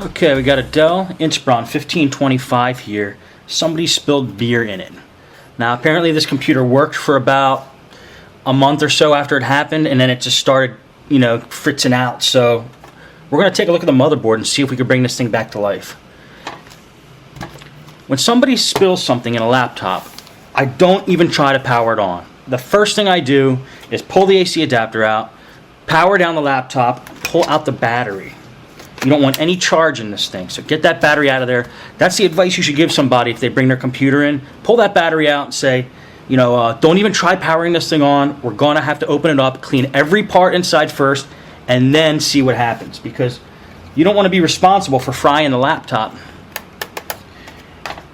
Okay, we got a Dell Inspiron1525 here. Somebody spilled beer in it. Now apparently this computer worked for about a month or so after it happened, and then it just started, fritzing out. So we're going to take a look at the motherboard and see if we can bring this thing back to life. When somebody spills something in a laptop, I don't even try to power it on. The first thing I do is pull the AC adapter out, power down the laptop, pull out the battery. You don't want any charge in this thing, so get that battery out of there. That's the advice you should give somebody if they bring their computer in. Pull that battery out and say, don't even try powering this thing on. We're going to have to open it up, clean every part inside first, and then see what happens, because you don't want to be responsible for frying the laptop.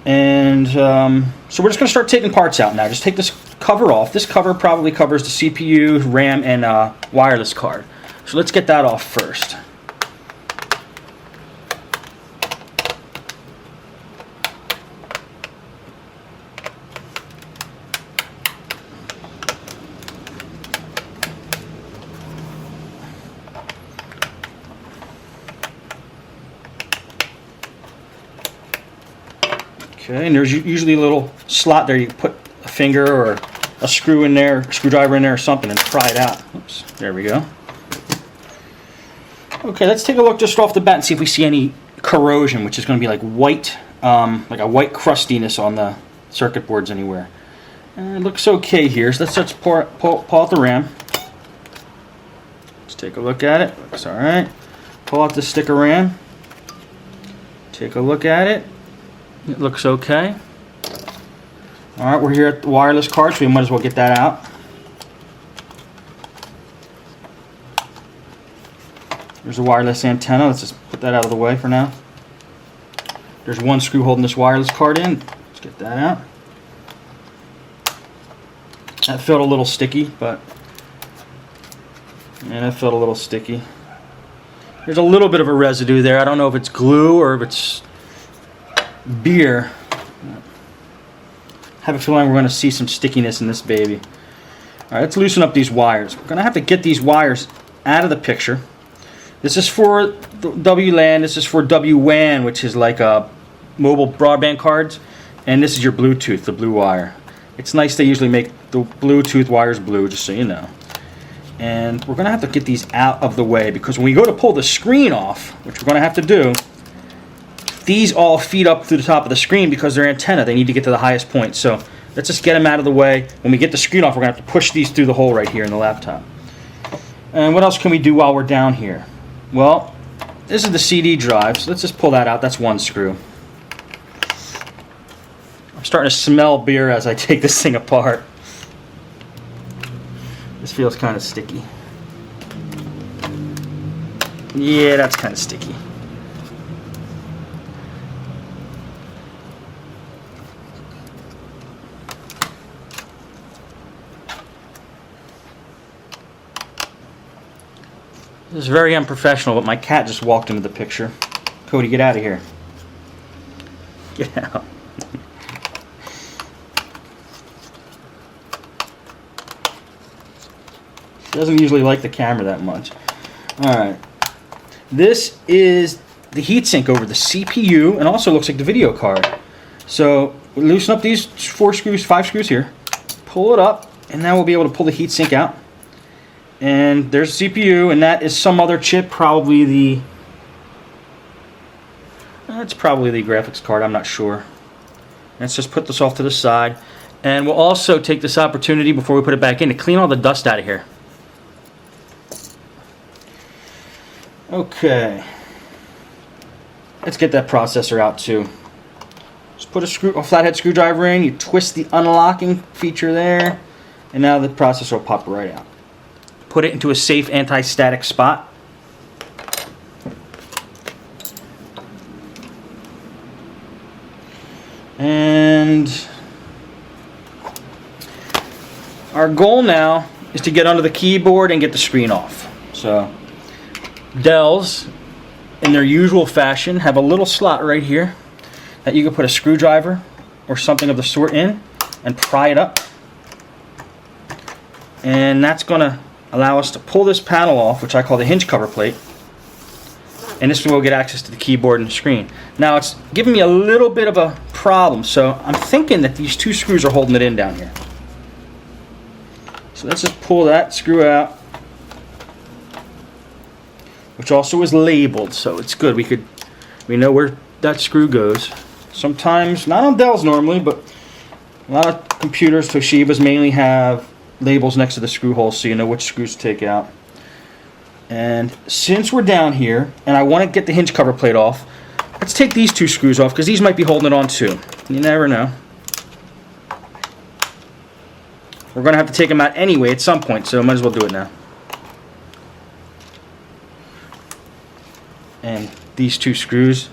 And so we're just going to start taking parts out now. Just take this cover off. This cover probably covers the CPU, RAM, and wireless card. So let's get that off first. Okay, and there's usually a little slot there. You put a finger or a screw in there, a screwdriver in there or something, and pry it out. Oops, there we go. Okay, let's take a look just off the bat and see if we see any corrosion, which is going to be like white, like a white crustiness on the circuit boards anywhere. And it looks okay here, so let's just pull out the RAM. Let's take a look at it. Looks all right. Pull out the stick of RAM. Take a look at it. It looks okay. Alright, we're here at the wireless card, so we might as well get that out. There's a wireless antenna. Let's just put that out of the way for now. There's one screw holding this wireless card in. Let's get that out. That felt a little sticky, but... yeah, that felt a little sticky. There's a little bit of a residue there. I don't know if it's glue or if it's beer. I have a feeling we're going to see some stickiness in this baby. Alright, let's loosen up these wires. We're going to have to get these wires out of the picture. This is for WLAN, this is for WWAN, which is like mobile broadband cards, and this is your Bluetooth, the blue wire. It's nice they usually make the Bluetooth wires blue, just so you know. And we're going to have to get these out of the way, because when we go to pull the screen off, which we're going to have to do, these all feed up through the top of the screen because they're antenna. They need to get to the highest point. So let's just get them out of the way. When we get the screen off, we're going to have to push these through the hole right here in the laptop. And what else can we do while we're down here? Well, this is the CD drive. So let's just pull that out. That's one screw. I'm starting to smell beer as I take this thing apart. This feels kind of sticky. Yeah, that's kind of sticky. This is very unprofessional, but my cat just walked into the picture. Cody, get out of here. Get out. She doesn't usually like the camera that much. Alright. This is the heatsink over the CPU, and also looks like the video card. So, we'll loosen up these 5 screws here. Pull it up, and now we'll be able to pull the heatsink out. And there's the CPU, and that is some other chip, probably the... that's probably the graphics card, I'm not sure. Let's just put this off to the side. And we'll also take this opportunity before we put it back in to clean all the dust out of here. Okay. Let's get that processor out too. Just put a flathead screwdriver in, you twist the unlocking feature there, and now the processor will pop right out. Put it into a safe anti-static spot. And our goal now is to get under the keyboard and get the screen off. So Dells, in their usual fashion, have a little slot right here that you can put a screwdriver or something of the sort in and pry it up. And that's going to allow us to pull this panel off, which I call the hinge cover plate. and this will get access to the keyboard and the screen. Now it's giving me a little bit of a problem, so I'm thinking that these 2 screws are holding it in down here. So let's just pull that screw out, which also is labeled, so it's good. We know where that screw goes. Sometimes, not on Dells normally, but a lot of computers, Toshibas mainly have labels next to the screw holes so you know which screws to take out. And since we're down here and I want to get the hinge cover plate off, let's take these 2 screws off because these might be holding it on too. You never know. We're going to have to take them out anyway at some point, so I might as well do it now. And these 2 screws,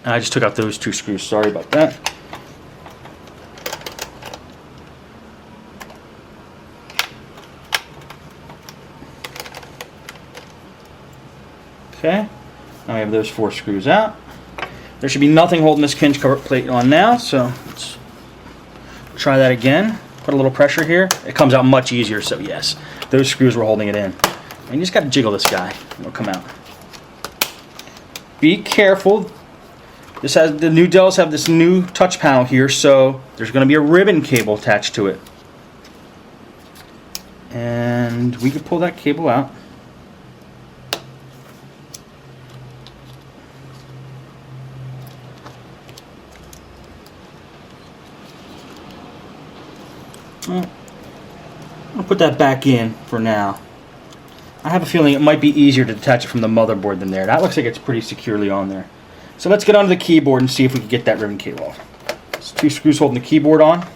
I just took out those 2 screws, sorry about that. Okay, now we have those 4 screws out. There should be nothing holding this hinge cover plate on now, so let's try that again. Put a little pressure here. It comes out much easier, so yes, those screws were holding it in. And you just got to jiggle this guy, it'll come out. Be careful. The new Dells have this new touch panel here, so there's going to be a ribbon cable attached to it. And we can pull that cable out. Well, I'll put that back in for now. I have a feeling it might be easier to detach it from the motherboard than there. That looks like it's pretty securely on there. So let's get onto the keyboard and see if we can get that ribbon cable off. There's 2 screws holding the keyboard on.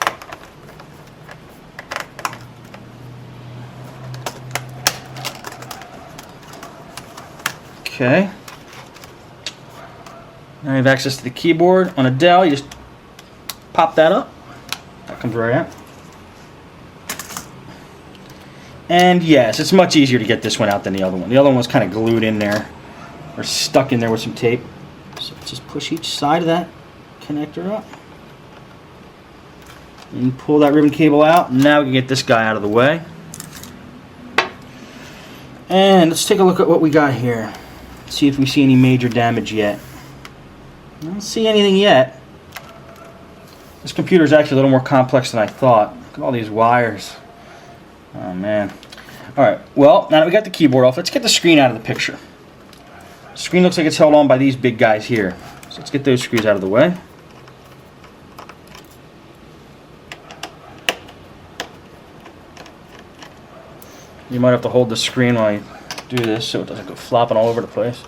Okay. Now you have access to the keyboard. On a Dell, you just pop that up. That comes right out. And yes, it's much easier to get this one out than the other one. The other one was kind of glued in there, or stuck in there with some tape. So just push each side of that connector up. And pull that ribbon cable out. Now we can get this guy out of the way. And let's take a look at what we got here. See if we see any major damage yet. I don't see anything yet. This computer is actually a little more complex than I thought. Look at all these wires. Oh man. Alright, well, now that we got the keyboard off, let's get the screen out of the picture. The screen looks like it's held on by these big guys here. So let's get those screws out of the way. You might have to hold the screen while you do this so it doesn't go flopping all over the place.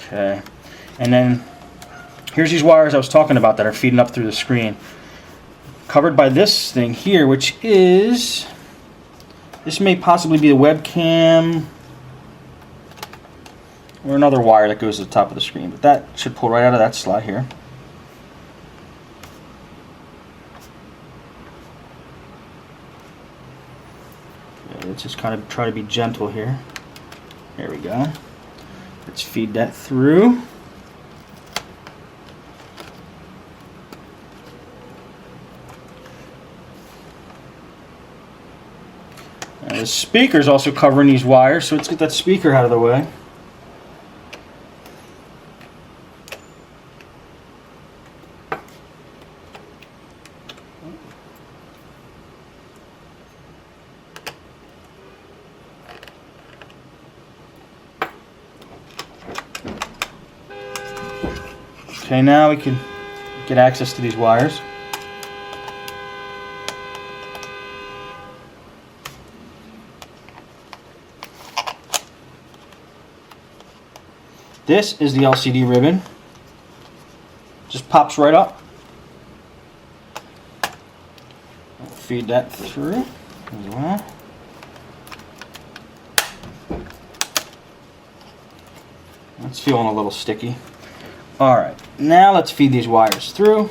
Okay, and then here's these wires I was talking about that are feeding up through the screen. Covered by this thing here, which is, this may possibly be a webcam or another wire that goes to the top of the screen, but that should pull right out of that slot here. Okay, let's just kind of try to be gentle here. There we go. Let's feed that through. And the speaker's also covering these wires, so let's get that speaker out of the way. Okay, now we can get access to these wires. This is the LCD ribbon. Just pops right up. I'll feed that through as well. It's feeling a little sticky. Alright, now let's feed these wires through.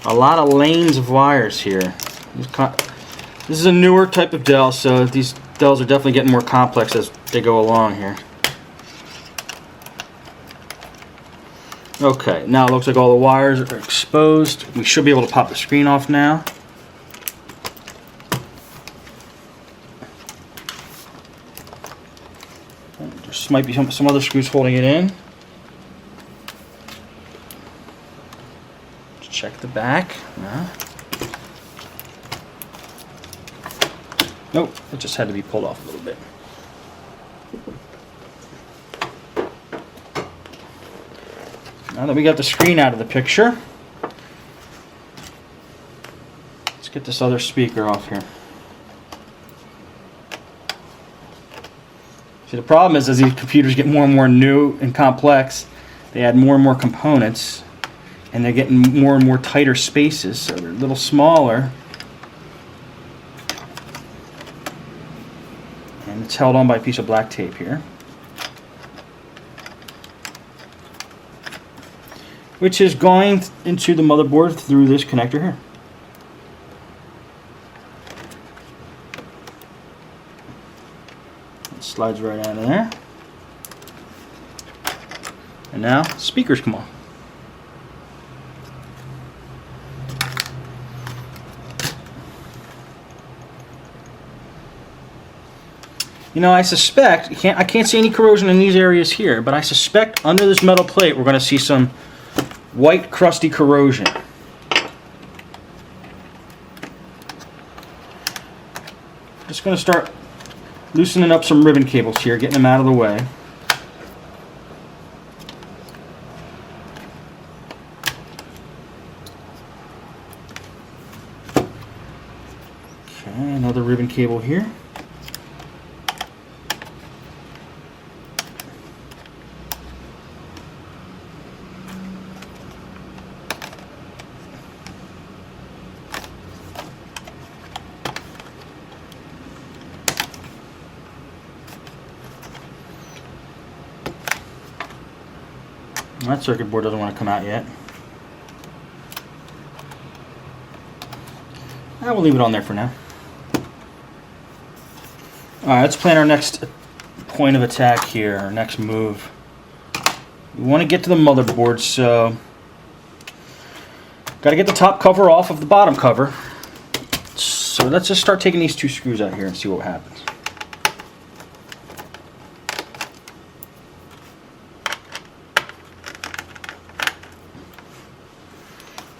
a lot of lanes of wires here. This is a newer type of Dell, so these Dells are definitely getting more complex as they go along here. Okay, now it looks like all the wires are exposed. We should be able to pop the screen off now. There might be some other screws holding it in. Check the back. Nope, it just had to be pulled off a little bit. Now that we got the screen out of the picture, let's get this other speaker off here. See, the problem is as these computers get more and more new and complex, they add more and more components, and they're getting more and more tighter spaces, so they're a little smaller. And it's held on by a piece of black tape here, which is going into the motherboard through this connector here. It slides right out of there. And now speakers come on. You know, I suspect, I can't see any corrosion in these areas here, but I suspect under this metal plate we're going to see some white crusty corrosion. Just going to start loosening up some ribbon cables here, getting them out of the way. Okay, another ribbon cable here. That circuit board doesn't want to come out yet. I will leave it on there for now. Alright, let's plan our next point of attack here, our next move. We want to get to the motherboard, so got to get the top cover off of the bottom cover. So let's just start taking these two screws out here and see what happens.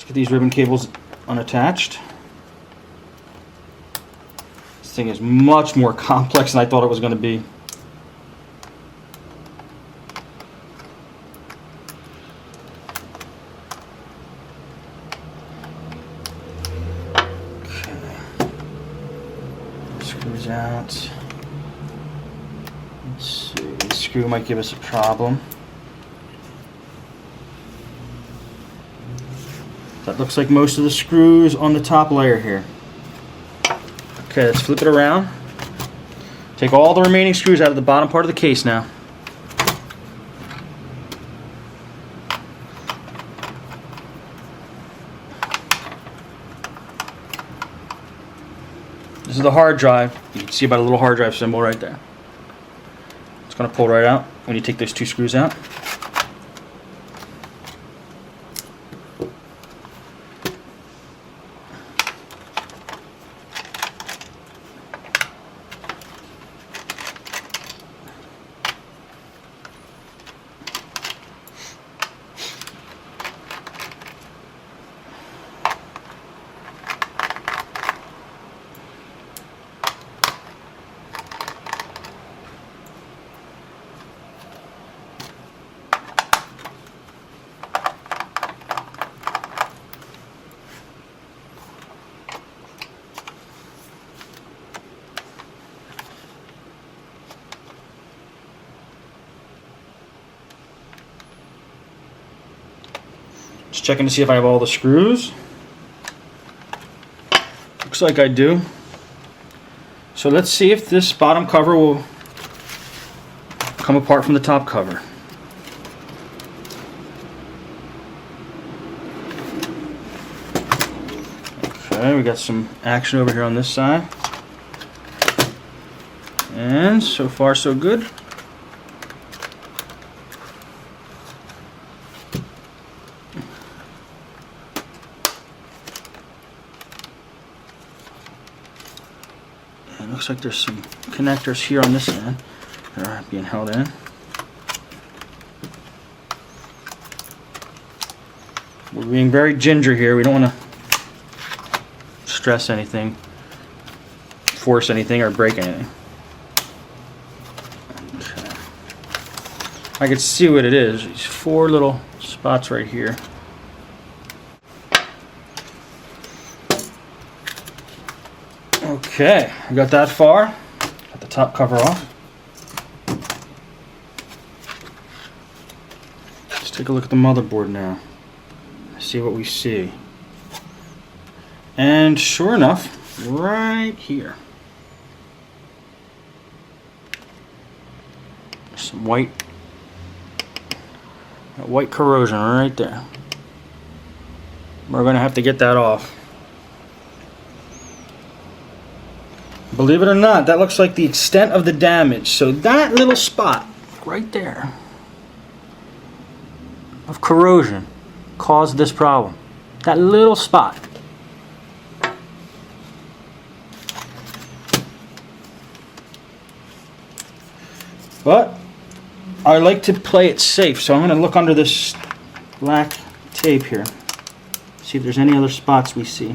Get these ribbon cables unattached. This thing is much more complex than I thought it was going to be. Okay. Screws out. Let's see. This screw might give us a problem. That looks like most of the screws on the top layer here. Okay, let's flip it around. Take all the remaining screws out of the bottom part of the case now. This is the hard drive. You can see about a little hard drive symbol right there. It's going to pull right out when you take those two screws out. Just checking to see if I have all the screws. Looks like I do. So let's see if this bottom cover will come apart from the top cover. we got some action over here on this side. And so far so good. And it looks like there's some connectors here on this end that are being held in. We're being very ginger here. We don't want to stress anything, force anything, or break anything. Okay. I can see what it is. These 4 little spots right here. Okay, I got that far. Got the top cover off. Let's take a look at the motherboard now. See what we see. And sure enough, right here, some white corrosion right there. We're going to have to get that off. Believe it or not, that looks like the extent of the damage. So that little spot right there of corrosion caused this problem. That little spot. But I like to play it safe, so I'm going to look under this black tape here. See if there's any other spots we see.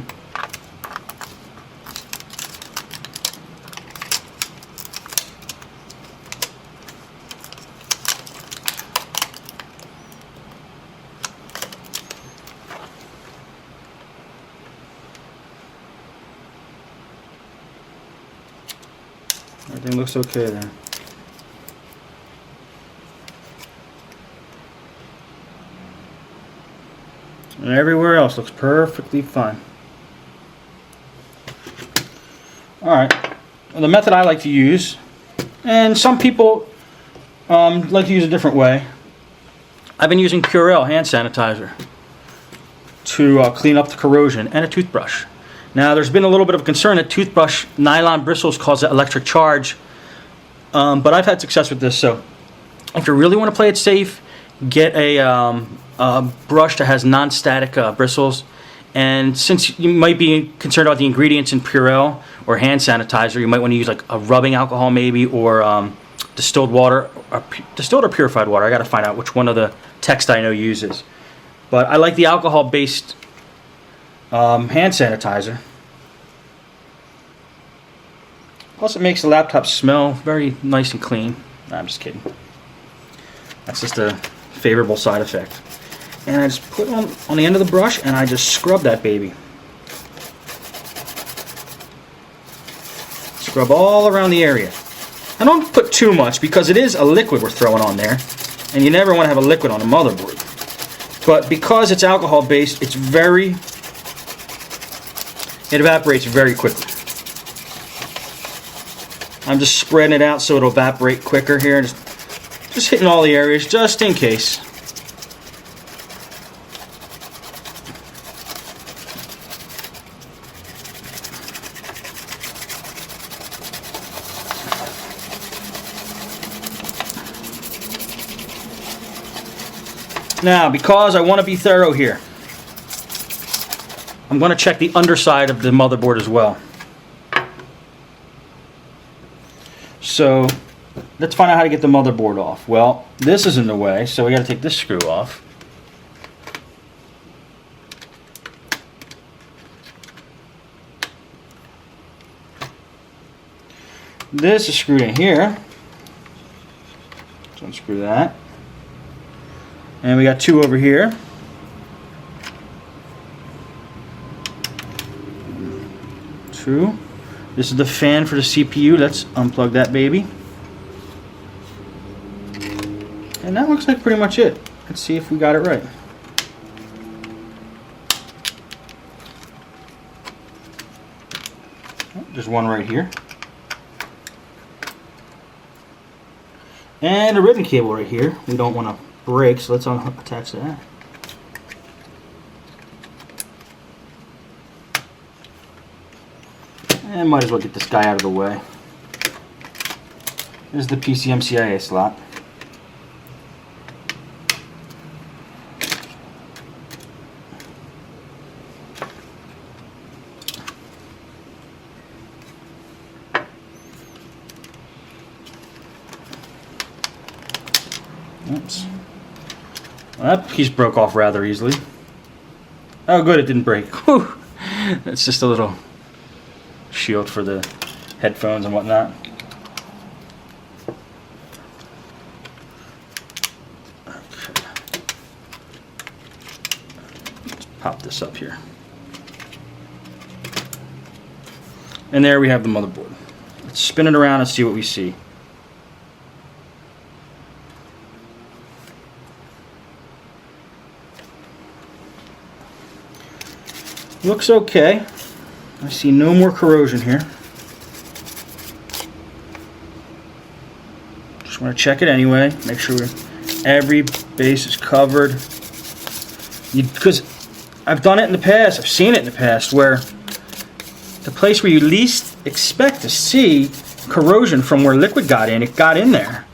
Everything looks okay there. And everywhere else looks perfectly fine. Alright, well, the method I like to use, and some people like to use a different way. I've been using Purell hand sanitizer to clean up the corrosion, and a toothbrush. Now, there's been a little bit of concern that toothbrush nylon bristles cause an electric charge, but I've had success with this. So if you really want to play it safe, get a brush that has non-static bristles. And since you might be concerned about the ingredients in Purell or hand sanitizer, you might want to use like a rubbing alcohol maybe, or distilled water, distilled or purified water. I got to find out which one of the text I know uses. But I like the alcohol-based hand sanitizer. Plus, it makes the laptop smell very nice and clean. Nah, I'm just kidding. That's just a favorable side effect. And I just put it on the end of the brush, and I just scrub that baby. Scrub all around the area. I don't put too much because it is a liquid we're throwing on there, and you never want to have a liquid on a motherboard. But because it's alcohol based, it evaporates very quickly. I'm just spreading it out so it'll evaporate quicker here. Just hitting all the areas just in case. Now, because I want to be thorough here, I'm going to check the underside of the motherboard as well. So, let's find out how to get the motherboard off. Well, this is in the way, so we got to take this screw off. This is screwed in here. So unscrew that. And we got 2 over here. Two. This is the fan for the CPU. Let's unplug that baby. And that looks like pretty much it. Let's see if we got it right. Oh, there's one right here. And a ribbon cable right here. We don't want to break, so let's attach that. I might as well get this guy out of the way. Here's the PCMCIA slot. Oops. Well, that piece broke off rather easily. Oh good, it didn't break. Whew. It's just a little shield for the headphones and whatnot. Okay. Let's pop this up here. And there we have the motherboard. Let's spin it around and see what we see. Looks okay. I see no more corrosion here. Just want to check it anyway. Make sure every base is covered. Because I've done it in the past. I've seen it in the past where the place where you least expect to see corrosion from where liquid got in, it got in there.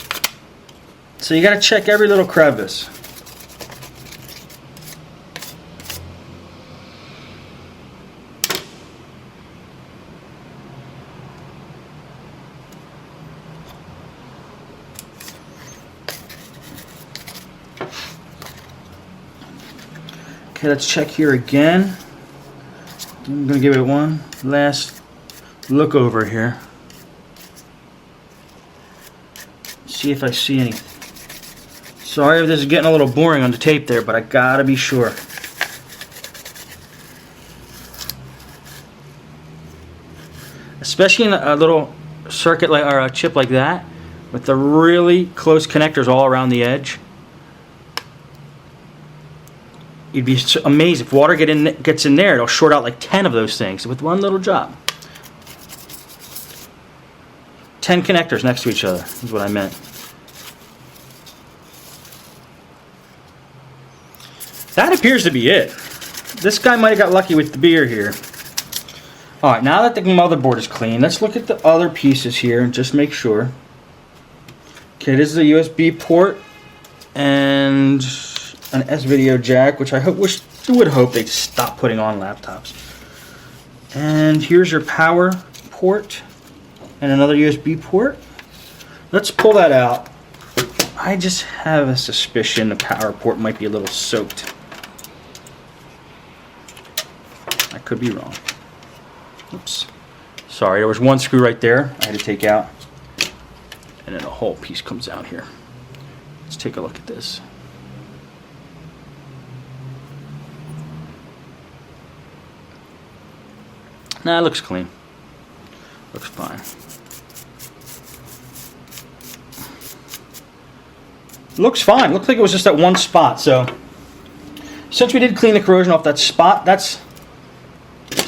So you got to check every little crevice. Okay, let's check here again. I'm going to give it one last look over here. See if I see anything. Sorry if this is getting a little boring on the tape there, but I gotta be sure. Especially in a little circuit like, or a chip like that, with the really close connectors all around the edge. You'd be amazed if water gets in there, it'll short out like 10 of those things with one little job. 10 connectors next to each other is what I meant. That appears to be it. This guy might have got lucky with the beer here. Alright, now that the motherboard is clean, let's look at the other pieces here and just make sure. Okay, this is a USB port and an S-video jack, which I would hope they'd stop putting on laptops. And here's your power port and another USB port. Let's pull that out. I just have a suspicion the power port might be a little soaked. I could be wrong. Oops. Sorry, there was one screw right there I had to take out. And then a whole piece comes out here. Let's take a look at this. Nah, it looks clean. Looks fine. Looks fine. Looks like it was just that one spot. So, since we did clean the corrosion off that spot, there's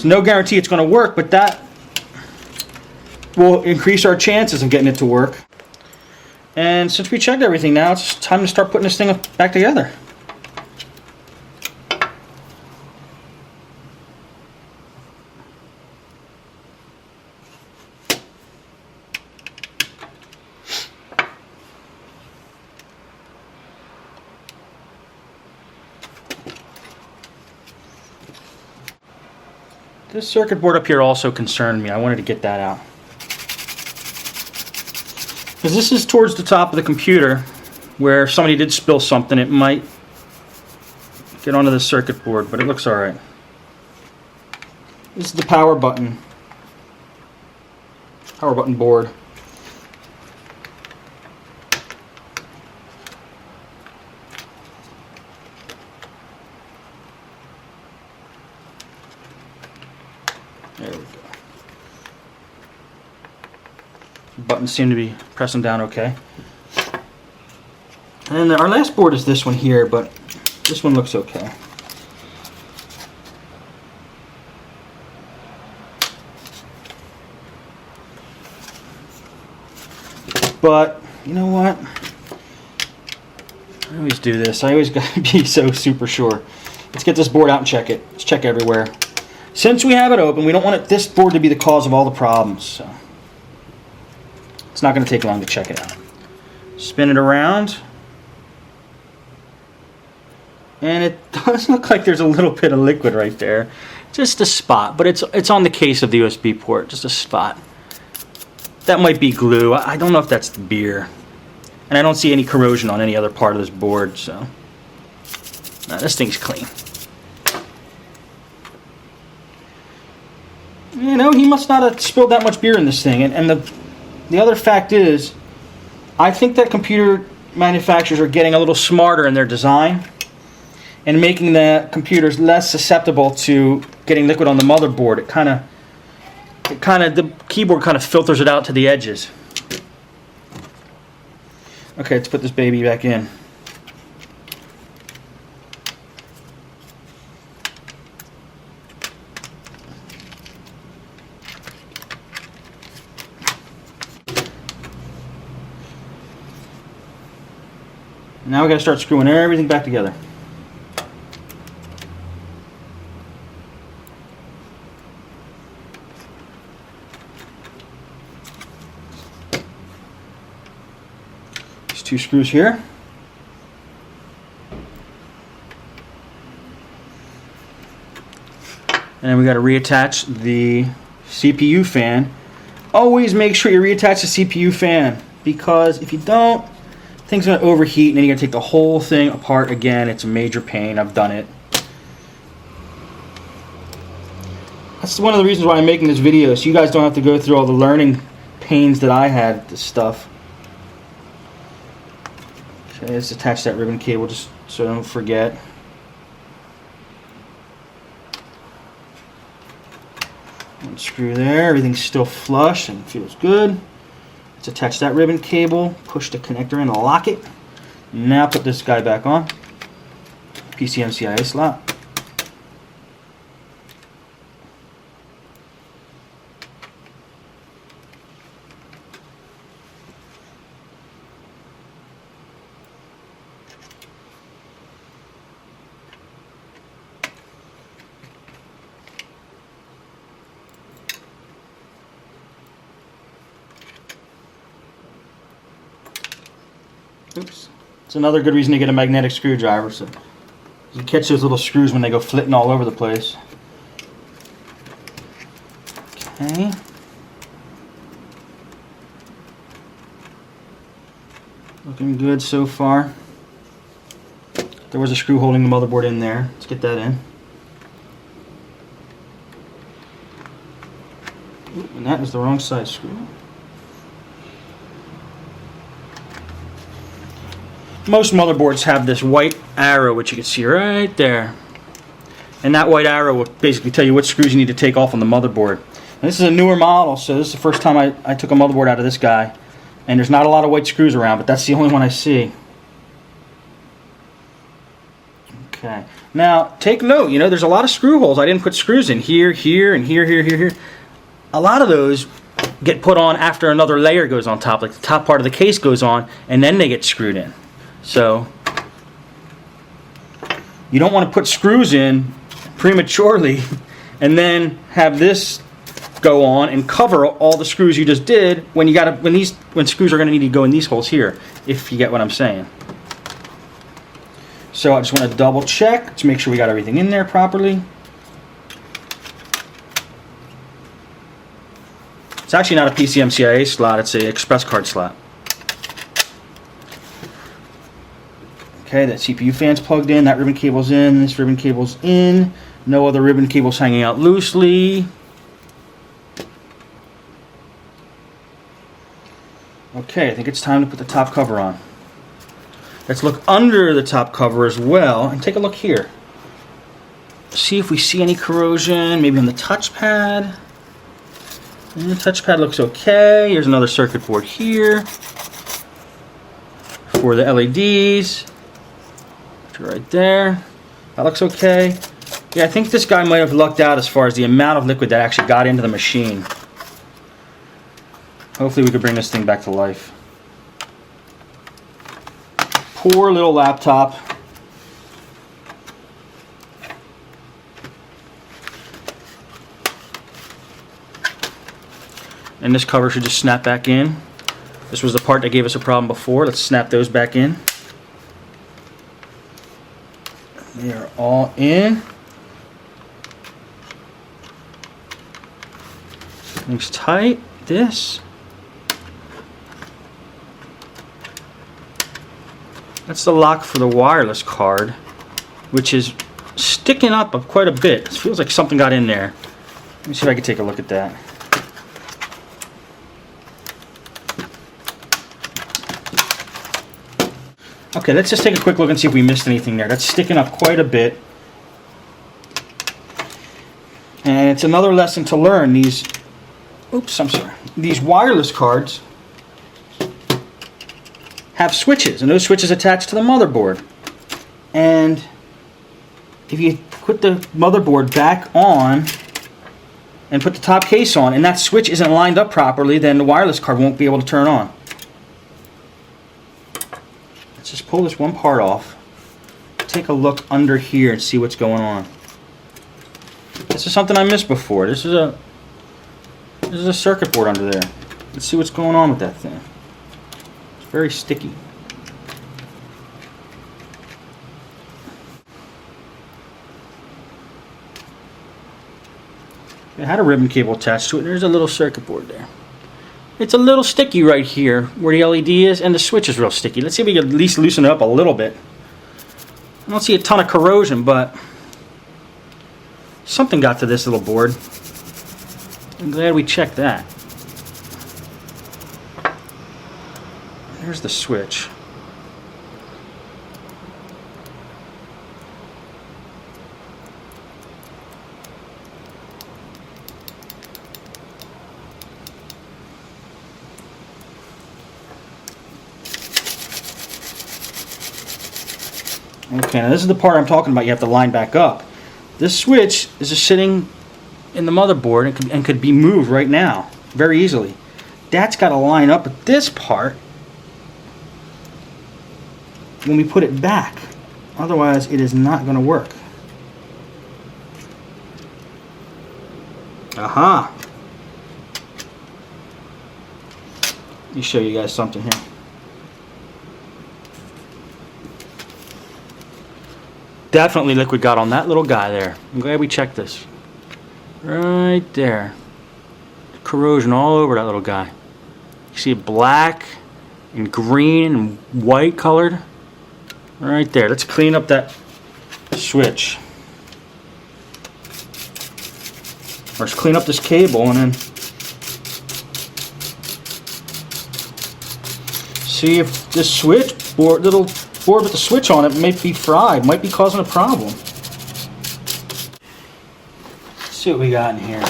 no guarantee it's going to work, but that will increase our chances of getting it to work. And since we checked everything now, it's time to start putting this thing back together. This circuit board up here also concerned me. I wanted to get that out. Because this is towards the top of the computer where if somebody did spill something, it might get onto the circuit board, but it looks alright. This is the power button board. There we go. Buttons seem to be pressing down okay. And our last board is this one here, but this one looks okay. But, you know what? I always do this. I always gotta be so super sure. Let's get this board out and check it. Let's check everywhere. since we have it open, we don't want this board to be the cause of all the problems. So it's not going to take long to check it out. Spin it around. And it does look like there's a little bit of liquid right there. Just a spot, but it's on the case of the USB port, just a spot. That might be glue. I don't know if that's the beer. And I don't see any corrosion on any other part of this board, so. Nah, this thing's clean. You know, he must not have spilled that much beer in this thing. And the other fact is, I think that computer manufacturers are getting a little smarter in their design and making the computers less susceptible to getting liquid on the motherboard. The keyboard kind of filters it out to the edges. Okay, let's put this baby back in. Now we got to start screwing everything back together. These two screws here. And then we got to reattach the CPU fan. Always make sure you reattach the CPU fan, because if you don't, thing's going to overheat and then you're going to take the whole thing apart again. It's a major pain. I've done it. That's one of the reasons why I'm making this video, so you guys don't have to go through all the learning pains that I had with this stuff. Okay, let's attach that ribbon cable just so I don't forget. One screw there. Everything's still flush and feels good. Let's attach that ribbon cable, push the connector in, lock it. Now put this guy back on. PCMCIA slot. Oops. It's another good reason to get a magnetic screwdriver, so you catch those little screws when they go flitting all over the place. Okay. Looking good so far. There was a screw holding the motherboard in there. Let's get that in. Ooh, and that is the wrong size screw. Most motherboards have this white arrow, which you can see right there. And that white arrow will basically tell you what screws you need to take off on the motherboard. And this is a newer model, so this is the first time I took a motherboard out of this guy. And there's not a lot of white screws around, but that's the only one I see. Okay. Now, take note, you know, there's a lot of screw holes. I didn't put screws in here, here, and here, here, here, here. A lot of those get put on after another layer goes on top, like the top part of the case goes on, and then they get screwed in. So you don't want to put screws in prematurely and then have this go on and cover all the screws you just did when screws are going to need to go in these holes here, if you get what I'm saying. So I just want to double check to make sure we got everything in there properly. It's actually not a PCMCIA slot, it's an express card slot. Okay, that CPU fan's plugged in, that ribbon cable's in, this ribbon cable's in, no other ribbon cables hanging out loosely. Okay, I think it's time to put the top cover on. Let's look under the top cover as well and take a look here. See if we see any corrosion, maybe on the touchpad. And the touchpad looks okay. Here's another circuit board here for the LEDs. Right there. That looks okay. Yeah, I think this guy might have lucked out as far as the amount of liquid that actually got into the machine. Hopefully we could bring this thing back to life. Poor little laptop. And this cover should just snap back in. This was the part that gave us a problem before. Let's snap those back in. They are all in. Everything's tight. This. That's the lock for the wireless card, which is sticking up quite a bit. It feels like something got in there. Let me see if I can take a look at that. Okay, let's just take a quick look and see if we missed anything there. That's sticking up quite a bit. And it's another lesson to learn. These wireless cards have switches, and those switches attach to the motherboard. And if you put the motherboard back on and put the top case on, and that switch isn't lined up properly, then the wireless card won't be able to turn on. Let's just pull this one part off. Take a look under here and see what's going on. This is something I missed before. This is a circuit board under there. Let's see what's going on with that thing. It's very sticky. It had a ribbon cable attached to it. There's a little circuit board there. It's a little sticky right here where the LED is, and the switch is real sticky. Let's see if we can at least loosen it up a little bit. I don't see a ton of corrosion, but something got to this little board. I'm glad we checked that. There's the switch. Okay, now this is the part I'm talking about. You have to line back up. This switch is just sitting in the motherboard and could be moved right now very easily. That's got to line up with this part when we put it back. Otherwise, it is not going to work. Aha! Let me show you guys something here. Definitely liquid got on that little guy there. I'm glad we checked this. Right there. Corrosion all over that little guy. You see it black and green and white colored? Right there. Let's clean up that switch. Or let's clean up this cable and then see if this switch board, little board with the switch on it, might be fried, might be causing a problem. Let's see what we got in here.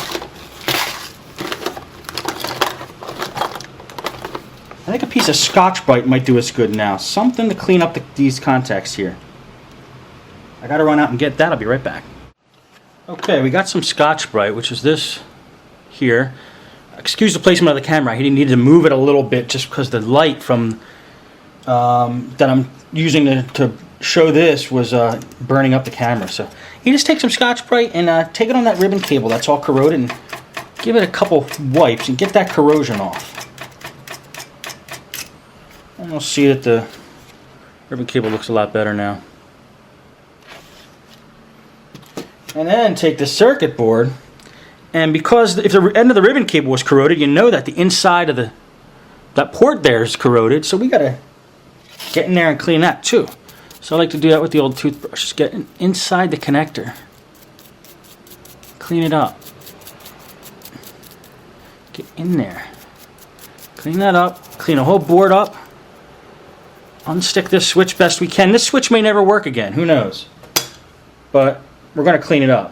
I think a piece of Scotch-Brite might do us good now. Something to clean up these contacts here. I gotta run out and get that. I'll be right back. Okay, we got some Scotch-Brite, which is this here. Excuse the placement of the camera. He needed to move it a little bit just because the light from that I'm using to show this was burning up the camera. So you just take some Scotch-Brite and take it on that ribbon cable that's all corroded and give it a couple wipes and get that corrosion off. And we'll see that the ribbon cable looks a lot better now. And then take the circuit board, and because if the end of the ribbon cable was corroded, you know that the inside of that port there is corroded, so we gotta get in there and clean that too. So I like to do that with the old toothbrush. Just get inside the connector, clean it up, get in there, clean that up, clean the whole board up, unstick this switch best we can. This switch may never work again, who knows, but we're going to clean it up.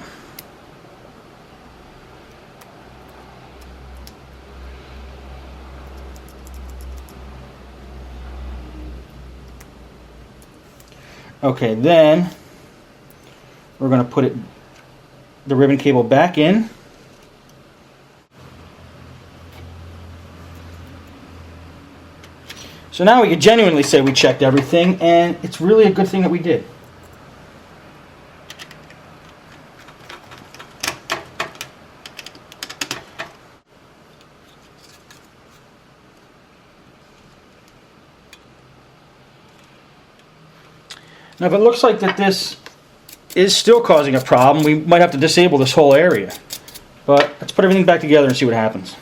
Okay, then we're going to put the ribbon cable back in. So now we can genuinely say we checked everything, and it's really a good thing that we did. Now if it looks like that this is still causing a problem, we might have to disable this whole area. But let's put everything back together and see what happens.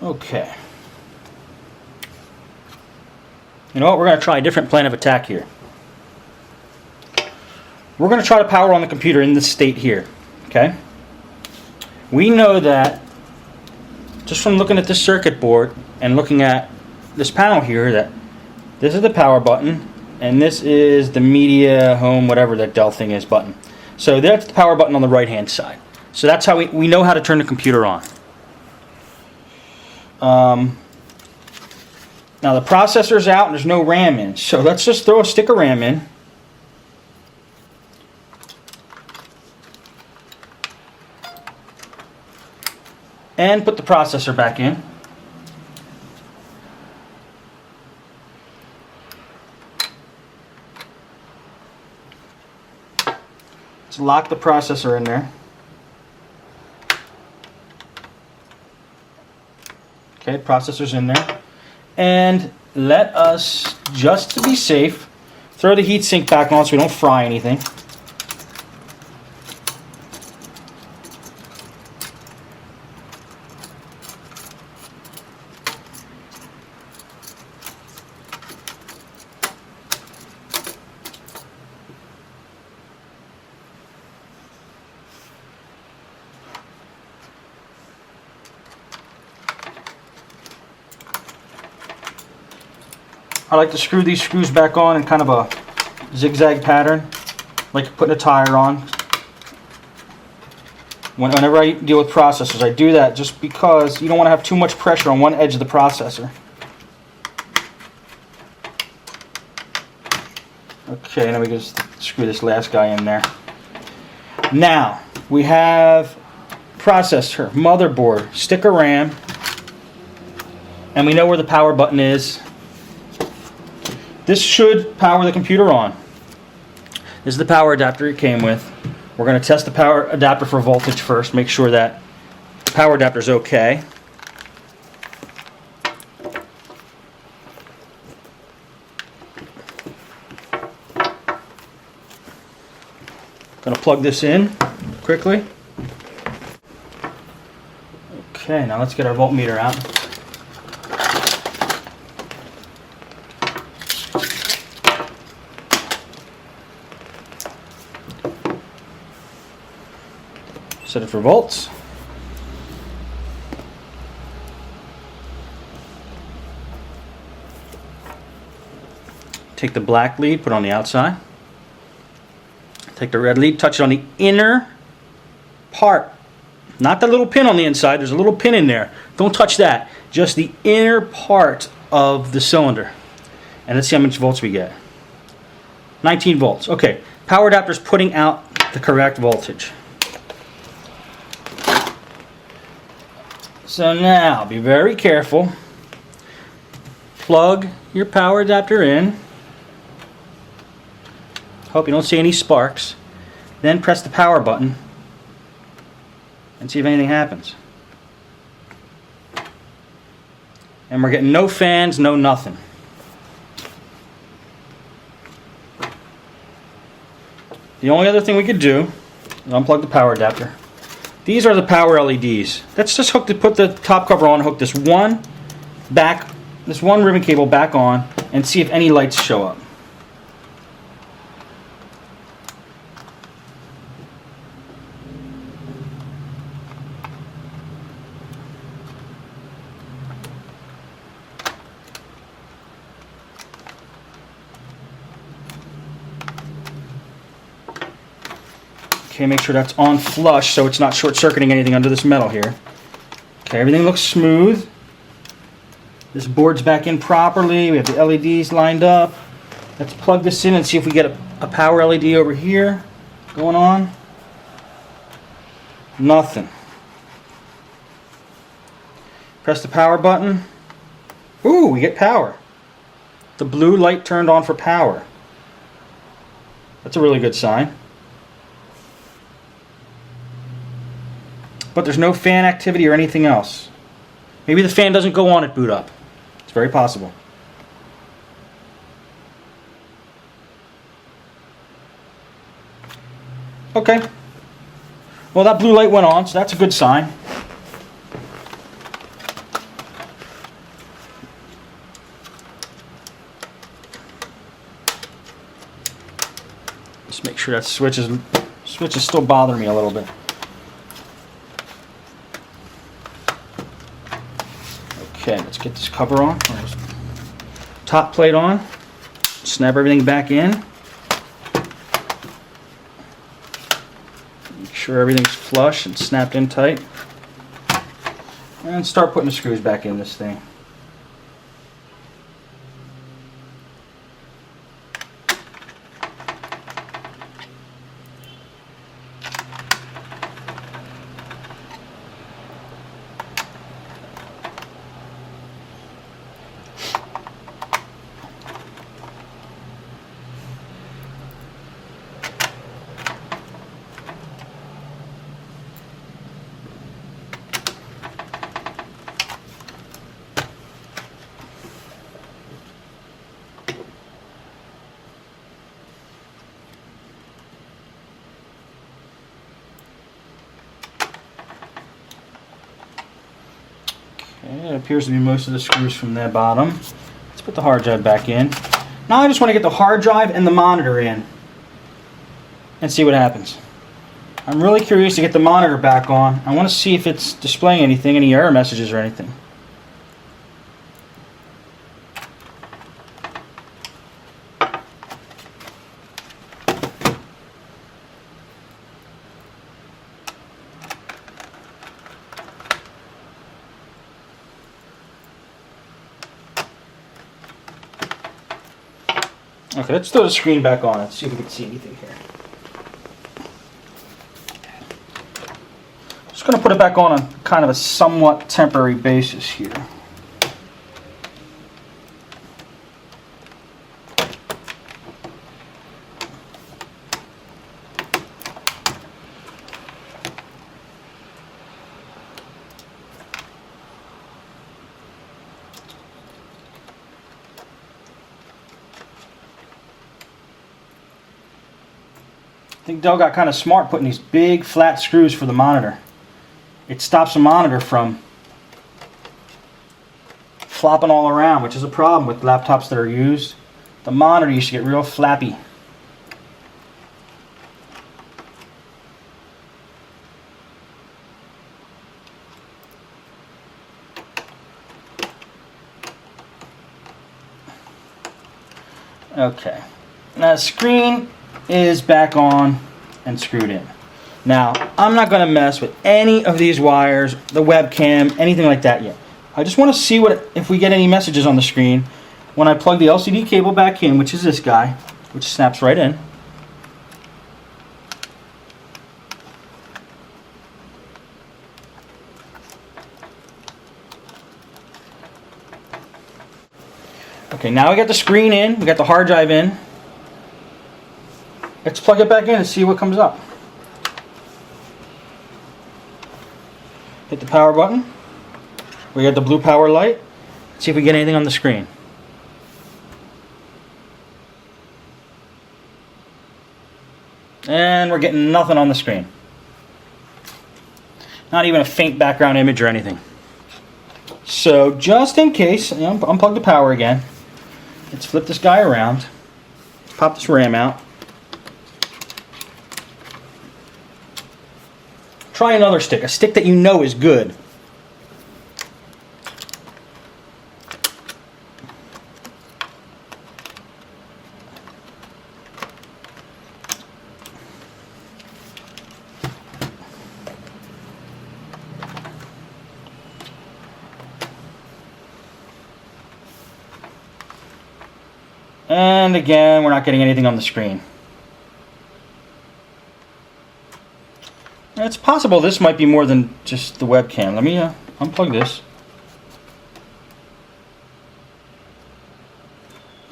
Okay. You know what? We're going to try a different plan of attack here. We're going to try to power on the computer in this state here. Okay? We know that just from looking at this circuit board and looking at this panel here that this is the power button and this is the media, home, whatever that Dell thing is button. So that's the power button on the right hand side. So that's how we know how to turn the computer on. Now the processor's out and there's no RAM in, so let's just throw a stick of RAM in. And put the processor back in. Let's lock the processor in there. Okay, processor's in there. And let us, just to be safe, throw the heatsink back on so we don't fry anything. I like to screw these screws back on in kind of a zigzag pattern, like putting a tire on. Whenever I deal with processors, I do that just because you don't want to have too much pressure on one edge of the processor. Okay, now we just screw this last guy in there. Now, we have processor, motherboard, stick of RAM, and we know where the power button is. This should power the computer on. This is the power adapter it came with. We're going to test the power adapter for voltage first, make sure that the power adapter is okay. Going to plug this in quickly. Okay, now let's get our voltmeter out. Set it for volts. Take the black lead, put it on the outside. Take the red lead, touch it on the inner part. Not the little pin on the inside, there's a little pin in there. Don't touch that. Just the inner part of the cylinder. And let's see how much volts we get. 19 volts. Okay, power adapter's putting out the correct voltage. So now, be very careful. Plug your power adapter in. Hope you don't see any sparks. Then press the power button and see if anything happens. And we're getting no fans, no nothing. The only other thing we could do is unplug the power adapter. These are the power LEDs. Let's just put the top cover on, hook this one ribbon cable back on, and see if any lights show up. Okay, make sure that's on flush so it's not short-circuiting anything under this metal here. Okay, everything looks smooth. This board's back in properly. We have the LEDs lined up. Let's plug this in and see if we get a power LED over here going on. Nothing. Press the power button. Ooh, we get power. The blue light turned on for power. That's a really good sign. But there's no fan activity or anything else. Maybe the fan doesn't go on at boot up. It's very possible. Okay. Well, that blue light went on, so that's a good sign. Just make sure that switch is still bothering me a little bit. Okay, let's get this cover on. Top plate on. Snap everything back in. Make sure everything's flush and snapped in tight. And start putting the screws back in this thing. Okay, it appears to be most of the screws from the bottom. Let's put the hard drive back in. Now I just want to get the hard drive and the monitor in and see what happens. I'm really curious to get the monitor back on. I want to see if it's displaying anything, any error messages or anything. Okay, let's throw the screen back on and see if we can see anything here. Just going to put it back on kind of a somewhat temporary basis here. I think Dell got kind of smart putting these big flat screws for the monitor. It stops the monitor from flopping all around, which is a problem with laptops that are used. The monitor used to get real flappy. Okay, now the screen is back on and screwed in. Now, I'm not going to mess with any of these wires, the webcam, anything like that yet. I just want to see if we get any messages on the screen when I plug the LCD cable back in, which is this guy, which snaps right in. Okay, now we got the screen in, we got the hard drive in. Let's plug it back in and see what comes up. Hit the power button. We got the blue power light. Let's see if we get anything on the screen. And we're getting nothing on the screen. Not even a faint background image or anything. So just in case, unplug the power again. Let's flip this guy around. Pop this RAM out. Try another stick, a stick that you know is good. And again, we're not getting anything on the screen. It's possible this might be more than just the webcam. Let me unplug this.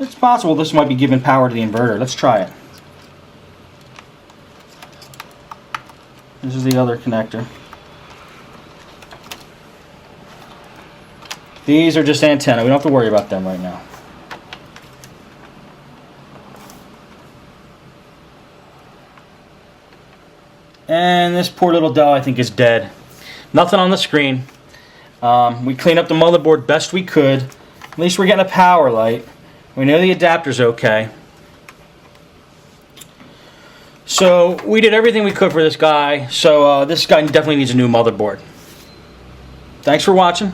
It's possible this might be giving power to the inverter. Let's try it. This is the other connector. These are just antenna. We don't have to worry about them right now. And this poor little Dell, I think, is dead. Nothing on the screen. We cleaned up the motherboard best we could. At least we're getting a power light. We know the adapter's okay. So we did everything we could for this guy. So this guy definitely needs a new motherboard. Thanks for watching.